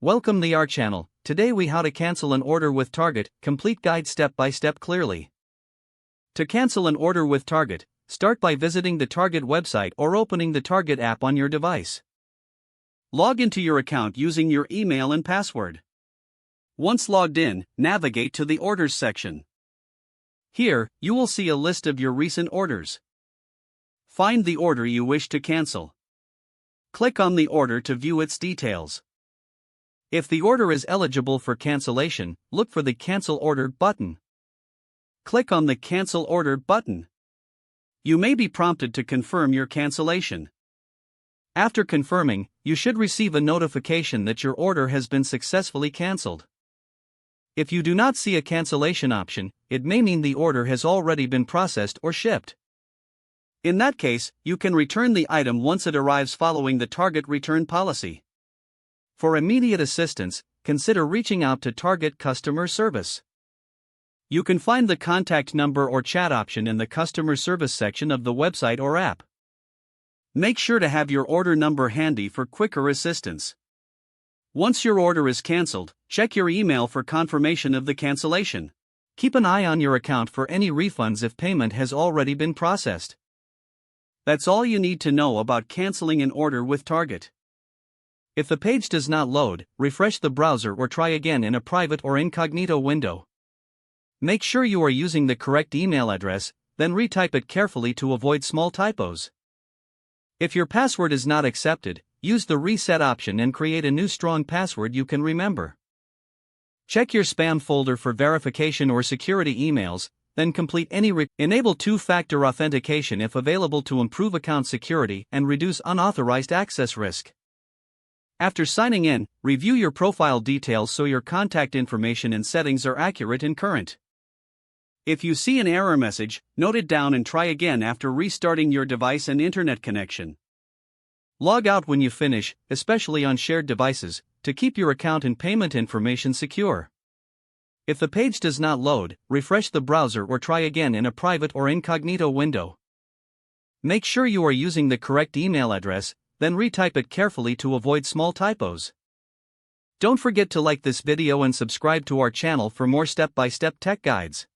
Welcome to our channel. Today we how to cancel an order with Target, complete guide step by step clearly. To cancel an order with Target, start by visiting the Target website or opening the Target app on your device. Log into your account using your email and password. Once logged in, navigate to the Orders section. Here, you will see a list of your recent orders. Find the order you wish to cancel. Click on the order to view its details. If the order is eligible for cancellation, look for the Cancel Order button. Click on the Cancel Order button. You may be prompted to confirm your cancellation. After confirming, you should receive a notification that your order has been successfully cancelled. If you do not see a cancellation option, it may mean the order has already been processed or shipped. In that case, you can return the item once it arrives following the Target return policy. For immediate assistance, consider reaching out to Target customer service. You can find the contact number or chat option in the customer service section of the website or app. Make sure to have your order number handy for quicker assistance. Once your order is canceled, check your email for confirmation of the cancellation. Keep an eye on your account for any refunds if payment has already been processed. That's all you need to know about canceling an order with Target. If the page does not load, refresh the browser or try again in a private or incognito window. Make sure you are using the correct email address, then retype it carefully to avoid small typos. If your password is not accepted, use the reset option and create a new strong password you can remember. Check your spam folder for verification or security emails, then complete any enable two-factor authentication if available to improve account security and reduce unauthorized access risk. After signing in, review your profile details so your contact information and settings are accurate and current. If you see an error message, note it down and try again after restarting your device and internet connection. Log out when you finish, especially on shared devices, to keep your account and payment information secure. If the page does not load, refresh the browser or try again in a private or incognito window. Make sure you are using the correct email address, then retype it carefully to avoid small typos. Don't forget to like this video and subscribe to our channel for more step-by-step tech guides.